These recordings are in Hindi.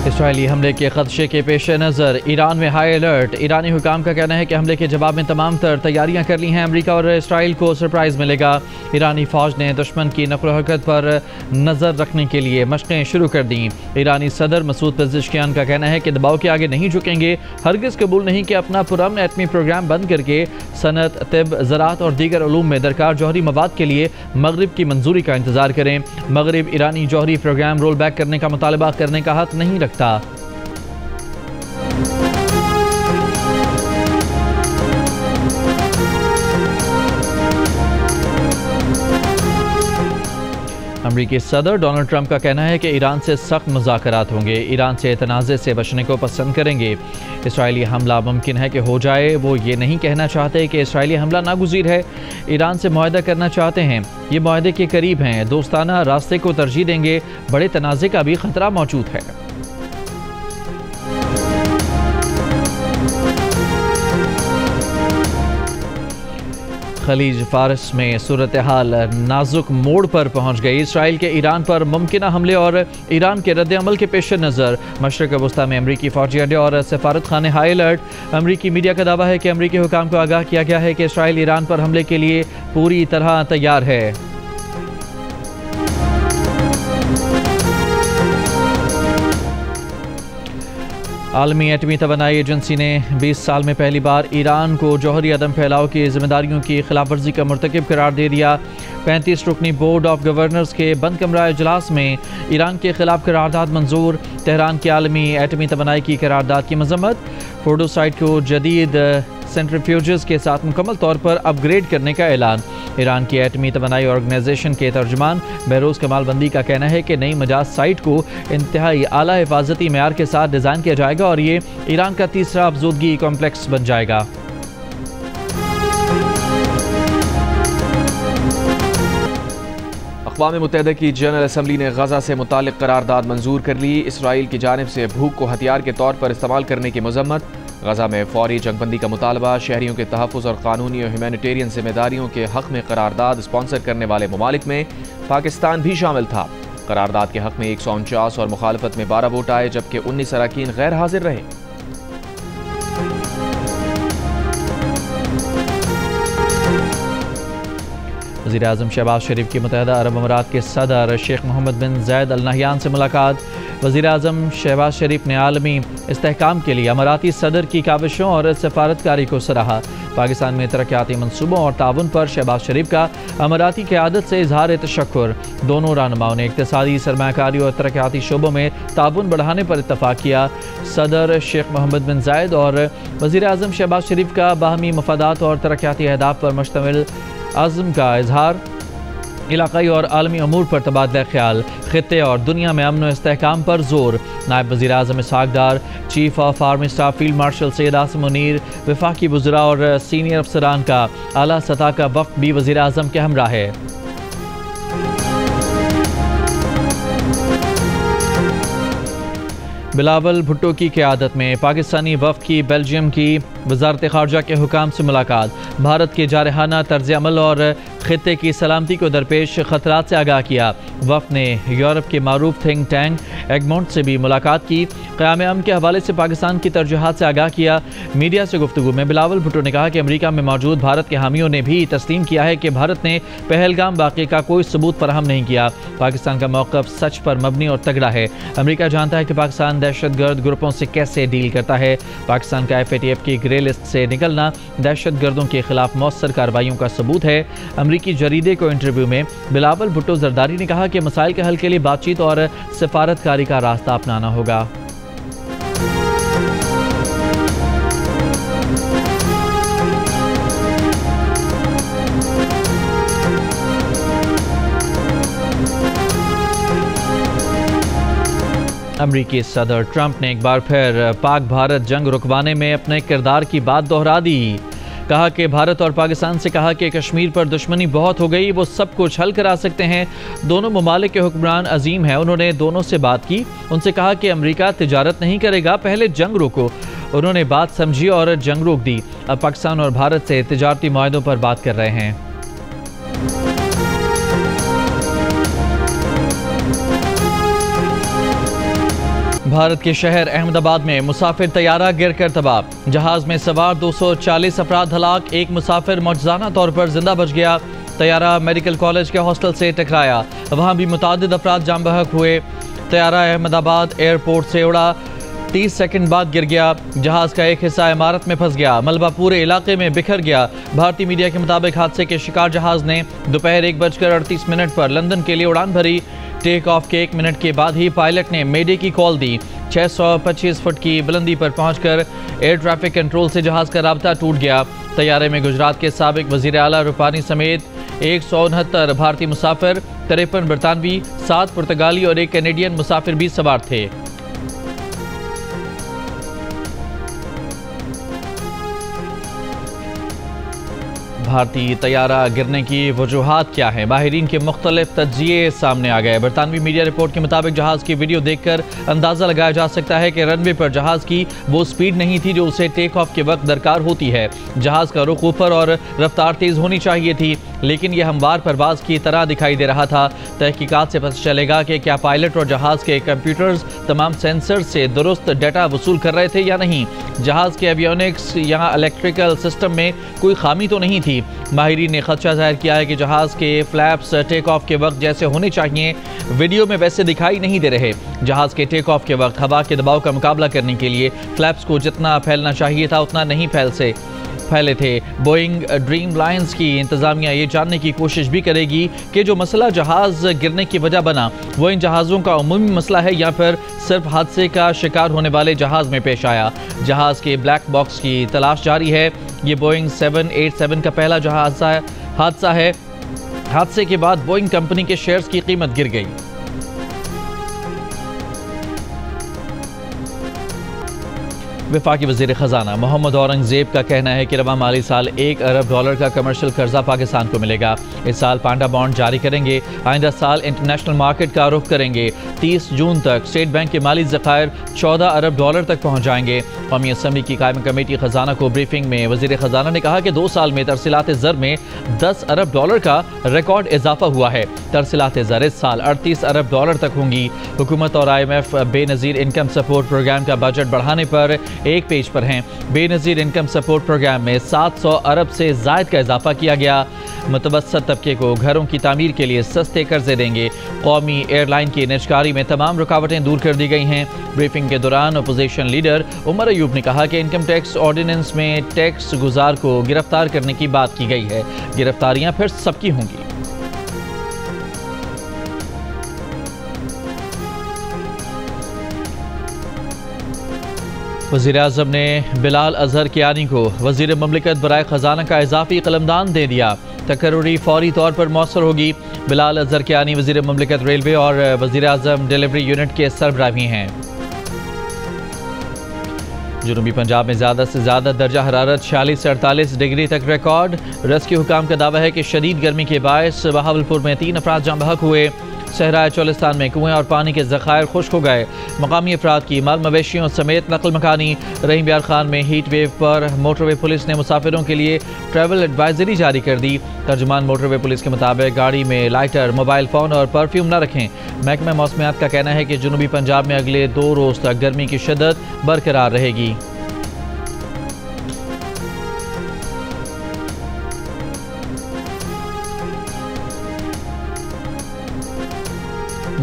इसराइली हमले के खदशे के पेश नज़र ईरान में हाई अलर्ट। ईरानी हुकाम का कहना है कि हमले के जवाब में तमाम तर तैयारियां कर ली हैं। अमेरिका और इसराइल को सरप्राइज़ मिलेगा। ईरानी फ़ौज ने दुश्मन की नक़्ल हरकत पर नज़र रखने के लिए मशक़ें शुरू कर दी। ईरानी सदर मसूद पेज़ेश्कियान का कहना है कि दबाव के आगे नहीं झुकेंगे। हरगिज़ कबूल नहीं कि अपना पुरअमन एटमी प्रोग्राम बंद करके सनत, तिब, ज़राअत और दीगर उलूम में दरकार जौहरी मवाद के लिए मगरिब की मंजूरी का इंतज़ार करें। मगरिब ईरानी जौहरी प्रोग्राम रोल बैक करने का मुतालबा करने का हक नहीं रखता। अमरीकी सदर डोनाल्ड ट्रंप का कहना है कि ईरान से सख्त मुज़ाकरात होंगे। ईरान से तनाज़े से बचने को पसंद करेंगे। इसराइली हमला मुमकिन है कि हो जाए। वो ये नहीं कहना चाहते कि इसराइली हमला नागुज़ीर है। ईरान से मुआहदा करना चाहते हैं। ये मुआहदे के करीब हैं। दोस्ताना रास्ते को तरजीह देंगे। बड़े तनाज़े का भी ख़तरा मौजूद है। खलीज फारस में सूरत हाल नाजुक मोड़ पर पहुंच गई। इसराइल के ईरान पर मुमकिन हमले और ईरान के रद्द अमल के पेश नज़र मशरक़ वस्ता में अमरीकी फ़ौजी अड्डे और सफारत खाने हाई अलर्ट। अमरीकी मीडिया का दावा है कि अमरीकी हुकाम को आगाह किया गया है कि इसराइल ईरान पर हमले के लिए पूरी तरह तैयार है। आलमी एटमी तवानाई एजेंसी ने 20 साल में पहली बार ईरान को जौहरी अदम फैलाव की जिम्मेदारियों की खिलाफवर्जी का मुर्तकिब करार दे दिया। 35 रुकनी बोर्ड ऑफ गवर्नर्स के बंद कमरा इजलास में ईरान के खिलाफ करारदाद मंजूर। तेहरान की आलमी एटमी तवानाई की करारदाद की मजम्मत। फोर्डो साइट को जदीद सेंट्रीफ्यूजेस के साथ मुकम्मल तौर पर अपग्रेड करने का ऐलान। ईरान की एटमी तवानाई ऑर्गेनाइजेशन के तर्जुमान बहरोज़ कमालबंदी का कहना है कि नई मजाज साइट को इंतहाई आला हिफाजती मेयार के साथ डिज़ाइन किया जाएगा और ये ईरान का तीसरा अफजूदगी कॉम्प्लेक्स बन जाएगा। अक़वाम मुत्तहिदा की जनरल असम्बली ने गज़ा से मुतालिक करारदाद मंजूर कर ली। इसराइल की जानिब से भूख को हथियार के तौर पर इस्तेमाल करने की मजम्मत। गज़ा में फौरी जंगबंदी का मुतालबा। शहरियों के तहफ़्फ़ुज़ और कानूनी और ह्यूमैनिटेरियन जिम्मेदारियों के हक़ में करारदाद स्पॉन्सर करने वाले ममालिक में पाकिस्तान भी शामिल था। करारदाद के हक़ में 149 और मुखालफत में 12 वोट आए, जबकि 19 अरकान गैर हाजिर रहे। वज़ीर आज़म शहबाज शरीफ की मुत्तहिदा अरब अमारात के सदर शेख मोहम्मद बिन ज़ायद अल नहयान से मुलाकात। वज़ीर आज़म शहबाज शरीफ ने आलमी इस्तेहकाम के लिए अमाराती सदर की काविशों और सफारतकारी को सराहा। पाकिस्तान में तरक्याती मनसूबों और ताउन पर शहबाज शरीफ का अमाराती क़यादत से इजहार तशक्कुर। दोनों रहनुमाओं ने इक़्तिसादी, सरमायाकारी और तरक्याती शोबों में ताउन बढ़ाने पर इत्तफ़ाक़ किया। सदर शेख मोहम्मद बिन ज़ायद और वज़ीर आज़म शहबाज शरीफ का बाहमी मफादात और तरक्याती अहदाफ पर मुश्तमिल आज़म का इजहार। इलाक़ाई और आलमी अमूर पर तबादला ख्याल। ख़ित्ते और दुनिया में अमन व इस्तेहकाम पर जोर। नायब वज़ीर आज़म Ishaq Dar, chief of army staff field marshal Syed Asim Munir, वफाकी वज़रा और सीनियर अफसरान का आला सतह का वफ़द भी वज़ीर आज़म के हमरा है। बिलावल भुट्टो की क़यादत में पाकिस्तानी वफ़द की बेल्जियम की वज़ारत ख़ारजा के हुकाम से मुलाकात। भारत के जारहाना तर्ज़ अमल और ख़ित्ते की सलामती को दरपेश ख़तरात से आगाह किया। वफ़द ने यूरोप के मारूफ थिंक टैंक एगमोंट से भी मुलाकात की। क़याम अमन के हवाले से पाकिस्तान की तरजीहात से आगाह किया। मीडिया से गुफ्तगू में बिलावल भुट्टो ने कहा कि अमरीका में मौजूद भारत के हामियों ने भी तस्लीम किया है कि भारत ने पहलगाम वाक़े का कोई सबूत फराहम नहीं किया। पाकिस्तान का मौक़िफ़ सच पर मबनी और तगड़ा है। अमरीका जानता है कि पाकिस्तान दहशतगर्द ग्रुपों से कैसे डील करता है। पाकिस्तान का FATF की ग्रे लिस्ट से निकलना दहशतगर्दों के खिलाफ मौसर कार्रवाइयों का सबूत है। अमरीकी जरीदे को इंटरव्यू में बिलावल भुट्टो जरदारी ने कहा कि मसाइल के हल के लिए बातचीत और सफारतकारी का रास्ता अपनाना होगा। अमरीकी सदर ट्रंप ने एक बार फिर पाक भारत जंग रुकवाने में अपने किरदार की बात दोहरा दी। कहा कि भारत और पाकिस्तान से कहा कि कश्मीर पर दुश्मनी बहुत हो गई, वो सब कुछ हल करा सकते हैं। दोनों ममालिक के हुक्मरान अजीम हैं। उन्होंने दोनों से बात की, उनसे कहा कि अमेरिका तिजारत नहीं करेगा, पहले जंग रोको। उन्होंने बात समझी और जंग रोक दी। अब पाकिस्तान और भारत से तिजारती मुआहदों पर बात कर रहे हैं। भारत के शहर अहमदाबाद में मुसाफिर तैयारा गिरकर तबाह। जहाज में सवार 240 अफराद हलाक, एक मुसाफिर मौजूदा तौर पर जिंदा बच गया। तैयारा मेडिकल कॉलेज के हॉस्टल से टकराया, वहां भी मुतादिद अफराद जाम बहक हुए। तैयारा अहमदाबाद एयरपोर्ट से उड़ा, 30 सेकंड बाद गिर गया। जहाज का एक हिस्सा इमारत में फंस गया, मलबा पूरे इलाके में बिखर गया। भारतीय मीडिया के मुताबिक हादसे के शिकार जहाज ने दोपहर 1:38 पर लंदन के लिए उड़ान भरी। टेक ऑफ के 1 मिनट के बाद ही पायलट ने मेडे की कॉल दी। 625 फुट की बुलंदी पर पहुंचकर एयर ट्रैफिक कंट्रोल से जहाज का राब्ता टूट गया। तैयारे में गुजरात के साबिक वजीर आला रूपानी समेत 169 भारतीय मुसाफिर, 53 बरतानवी, 7 पुर्तगाली और 1 कैनेडियन मुसाफिर भी सवार थे। भारतीय तैयारा गिरने की वजूहात क्या हैं? माहिरीन के मुख्तलिफ तज्जिए सामने आ गए। बरतानवी मीडिया रिपोर्ट के मुताबिक जहाज की वीडियो देखकर अंदाजा लगाया जा सकता है कि रनवे पर जहाज की वो स्पीड नहीं थी जो उसे टेक ऑफ के वक्त दरकार होती है। जहाज का रुख ऊपर और रफ्तार तेज होनी चाहिए थी, लेकिन यह हमवार परवाज की तरह दिखाई दे रहा था। तहकीकात से पता चलेगा कि क्या पायलट और जहाज के कंप्यूटर्स तमाम सेंसर से दुरुस्त डाटा वसूल कर रहे थे या नहीं। जहाज के एवियोनिक्स या इलेक्ट्रिकल सिस्टम में कोई खामी तो नहीं थी। माहिरीन ने खदशा जाहिर किया है कि जहाज के फ्लैप्स टेक ऑफ के वक्त जैसे होने चाहिए वीडियो में वैसे दिखाई नहीं दे रहे। जहाज के टेक ऑफ के वक्त हवा के दबाव का मुकाबला करने के लिए फ्लैप्स को जितना फैलना चाहिए था उतना नहीं फैले थे। बोइंग ड्रीम लाइंस की इंतजामिया ये जानने की कोशिश भी करेगी कि जो मसला जहाज गिरने की वजह बना वो इन जहाज़ों का उमूमी मसला है या फिर सिर्फ हादसे का शिकार होने वाले जहाज में पेश आया। जहाज के ब्लैक बॉक्स की तलाश जारी है। ये बोइंग 787 का पहला हादसा है। हादसे के बाद बोइंग कंपनी के शेयर्स की कीमत गिर गई। वफाकी वज़ीर ख़जाना मोहम्मद औरंगज़ेब का कहना है कि रवा माली साल $1 अरब का कमर्शियल कर्जा पाकिस्तान को मिलेगा। इस साल पांडा बॉन्ड जारी करेंगे। आइंदा साल इंटरनेशनल मार्केट का रुख करेंगे। 30 जून तक स्टेट बैंक के माली ज़खायर $14 अरब तक पहुँच जाएंगे। कौमी असम्बली की कायम कमेटी ख़जाना को ब्रीफिंग में वज़ीर ख़जाना ने कहा कि 2 साल में तरसीलात ज़र में $10 अरब का रिकॉर्ड इजाफा हुआ है। तरसीलात ज़र इस साल $38 अरब तक होंगी। हुकूमत और IMF Benazir income support programme का बजट बढ़ाने पर एक पेज पर हैं। बेनज़ीर इनकम सपोर्ट प्रोग्राम में 700 अरब से ज़ायद का इजाफा किया गया। मुतवस्सत तबके को घरों की तामीर के लिए सस्ते कर्जे देंगे। कौमी एयरलाइन की निजकारी में तमाम रुकावटें दूर कर दी गई हैं। ब्रीफिंग के दौरान अपोजिशन लीडर उमर अयूब ने कहा कि इनकम टैक्स ऑर्डिनेंस में टैक्स गुजार को गिरफ्तार करने की बात की गई है। गिरफ्तारियां फिर सबकी होंगी। वज़ीर-ए-आज़म ने बिलाल अज़हर कियानी को वज़ीर ममलिकत बराए ख़जाना का इजाफी कलमदान दे दिया। तकर्रुरी फौरी तौर पर मौसर होगी। बिलाल अज़हर कियानी वज़ीर ममलिकत रेलवे और वज़ीर-ए-आज़म डिलीवरी यूनिट के सरबराह भी हैं। जनूबी पंजाब में ज़्यादा से ज़्यादा दर्जा हरारत 46 से 48 डिग्री तक रिकॉर्ड। रेस्क्यू हुकाम का दावा है कि शदीद गर्मी के बायस बहावलपुर में 3 अफराद जाम बहक हुए। सहराए चोलिस्तान में कुएं और पानी के ज़खायर खुश्क हो गए। मकामी अफराद की माल मवेशियों समेत नकल मकानी। रहीम यार खान में हीट वेव पर मोटरवे पुलिस ने मुसाफिरों के लिए ट्रैवल एडवाइजरी जारी कर दी। तर्जुमान मोटरवे पुलिस के मुताबिक गाड़ी में लाइटर, मोबाइल फ़ोन और परफ्यूम न रखें। महकमा मौसमियात का कहना है कि जनूबी पंजाब में अगले 2 रोज़ तक गर्मी की शिद्दत बरकरार रहेगी।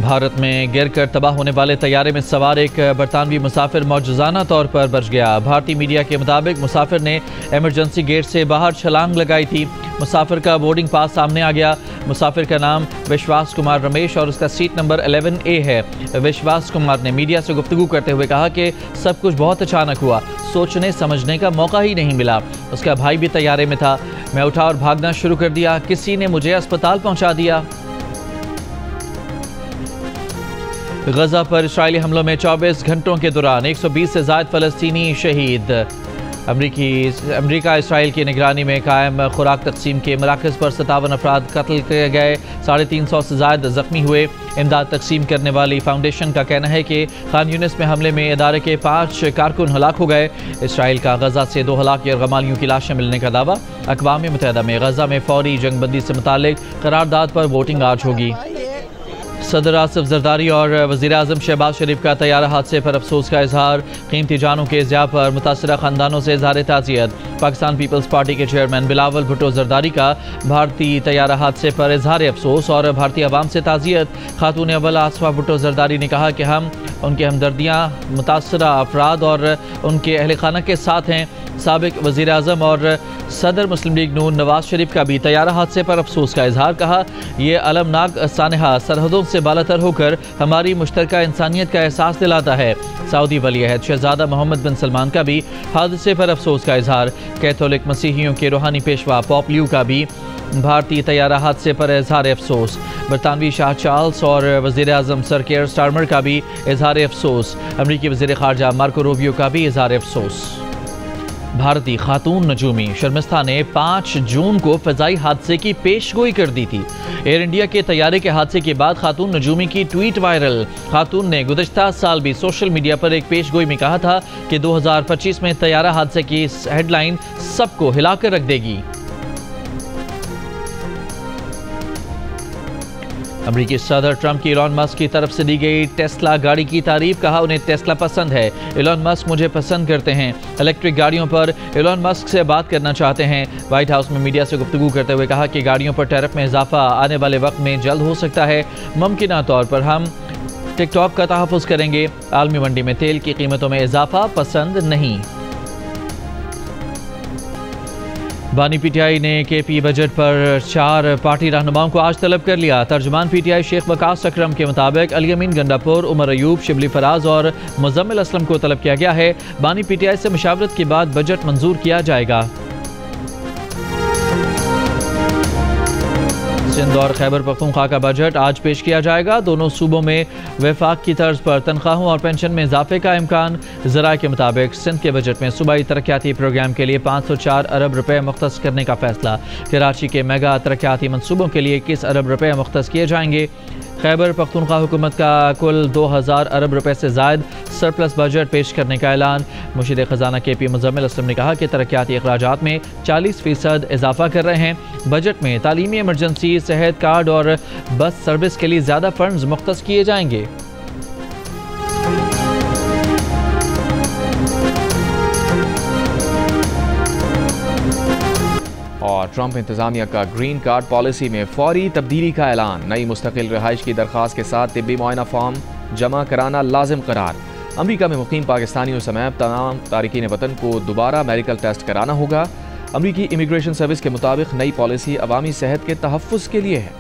भारत में गिरकर तबाह होने वाले तैयारे में सवार एक बरतानवी मुसाफिर मौजूदा तौर पर बच गया। भारतीय मीडिया के मुताबिक मुसाफिर ने इमरजेंसी गेट से बाहर छलांग लगाई थी। मुसाफिर का बोर्डिंग पास सामने आ गया। मुसाफिर का नाम विश्वास कुमार रमेश और उसका सीट नंबर 11A है। विश्वास कुमार ने मीडिया से गुफ्तगू करते हुए कहा कि सब कुछ बहुत अचानक हुआ, सोचने समझने का मौका ही नहीं मिला। उसका भाई भी तैयारे में था। मैं उठा और भागना शुरू कर दिया। किसी ने मुझे अस्पताल पहुँचा दिया। गजा पर इस्राएली हमलों में 24 घंटों के दौरान 120 से ज़ायद फ़लस्तीनी शहीद। अमरीका इसराइल की निगरानी में कायम खुराक तकसीम के मराकज़ पर 57 अफराद कत्ल किए गए। 350 से ज़ायद ज़ख्मी हुए। इमदाद तकसीम करने वाली फाउंडेशन का कहना है कि खान यूनिस में हमले में इदारे के 5 कारकुन हलाक हो गए। इसराइल का गजा से 2 हलाक यरगमालियों की लाशें मिलने का दावा। अक़वाम मुत्तहिदा में गजा में फौरी जंगबंदी से मुतालिक करारदाद पर वोटिंग आज होगी। सदर आसिफ जरदारी और वज़ीर आज़म शहबाज शरीफ का तैयारा हादसे पर अफसोस का इजहार। कीमती जानों के ज़िया पर मुतासरा ख़ानदानों से इजहार ताज़ियत। पाकिस्तान पीपल्स पार्टी के चेयरमैन बिलावल भुट्टो जरदारी का भारतीय तैयारा हादसे पर इजहार अफसोस और भारतीय अवाम से ताज़ियत। खातून अव्वल आसफा भुट्टो जरदारी ने कहा कि हम उनकी हमदर्दियाँ मुतासरा अफराद और उनके अहल खाना के साथ हैं। साबिक वज़ीर आज़म और सदर मुस्लिम लीग नून नवाज शरीफ का भी तैयारा हादसे पर अफसोस का इजहार। कहा, यह अलमनाक सानहा सरहदों से बालातर होकर हमारी मुश्तरका इंसानियत का एहसास दिलाता है। सऊदी वली अहद शहजादा मोहम्मद बिन सलमान का भी हादसे पर अफसोस का इजहार। कैथोलिक मसीहियों के रूहानी पेशवा पॉप लियो का भी भारतीय तैयारा हादसे पर इजहार अफसोस। बरतानवी शाह चार्ल्स और वज़ीर आज़म सर केयर स्टारमर का भी इजहार अफसोस। अमरीकी वज़ीर ख़ारजा मार्को रूबियो का भी इजहार अफसोस। भारतीय खातून नजूमी शर्मिस्ता ने 5 जून को फ़ज़ाई हादसे की पेशगोई कर दी थी। एयर इंडिया के तैयारे के हादसे के बाद खातून नजूमी की ट्वीट वायरल। खातून ने गुज़श्ता साल भी सोशल मीडिया पर एक पेशगोई में कहा था कि 2025 में तैयारा हादसे की हेडलाइन सबको हिलाकर रख देगी। अमरीकी सदर ट्रंप की एलन मस्क की तरफ से दी गई टेस्ला गाड़ी की तारीफ। कहा, उन्हें टेस्ला पसंद है। एलन मस्क मुझे पसंद करते हैं। इलेक्ट्रिक गाड़ियों पर एलन मस्क से बात करना चाहते हैं। व्हाइट हाउस में मीडिया से गुफ्तगू करते हुए कहा कि गाड़ियों पर टैरिफ में इजाफा आने वाले वक्त में जल्द हो सकता है। मुमकिन तौर पर हम टिकटॉक का तहफ़्फ़ुज़ करेंगे। आलमी मंडी में तेल की कीमतों में इजाफा पसंद नहीं। बानी पीटीआई ने केपी बजट पर 4 पार्टी रहनुमाओं को आज तलब कर लिया। तर्जुमान पीटीआई शेख वकास अकरम के मुताबिक अली अमीन गंडापुर, उमर अयूब, शिबली फराज और मुजम्मिल असलम को तलब किया गया है। बानी पीटीआई से मुशावरत के बाद बजट मंजूर किया जाएगा। सिंध और खैबर पख्तूनख्वा का बजट आज पेश किया जाएगा। दोनों सूबों में वफाक की तर्ज पर तनख्वाहों और पेंशन में इजाफे का इम्कान। ज़राए के मुताबिक सिंध के बजट में सूबाई तरक्याती प्रोग्राम के लिए 504 अरब रुपए मुख्तस करने का फैसला। कराची के मेगा तरक्याती मनसूबों के लिए 21 अरब रुपए मुख्तस किए जाएंगे। खैबर पख्तूनख्वा हुकूमत का कुल 2000 अरब रुपए से ज़ायद सरप्लस बजट पेश करने का ऐलान। मुशीर ख़जाना केपी मुजम्मिल असलम ने कहा कि तरक्याती अखराजात में 40% इजाफा कर रहे हैं। बजट में तालीमी इमरजेंसी, सेहत कार्ड और बस सर्विस के लिए ज़्यादा फंड्स मुख्तस किए जाएंगे। और ट्रंप इंतजामिया का ग्रीन कार्ड पॉलिसी में फौरी तब्दीली का ऐलान। नई मुस्तकिल रिहाइश की दरख्वास्त के साथ तिब्बी मुआयना फॉर्म जमा कराना लाजिम करार। अमरीका में मुकीम पाकिस्तानियों समेत तमाम तारिकीन वतन को दोबारा मेडिकल टेस्ट कराना होगा। अमरीकी इमिग्रेशन सर्विस के मुताबिक नई पॉलिसी अवामी सेहत के तहफ़्फ़ुज़ के लिए है।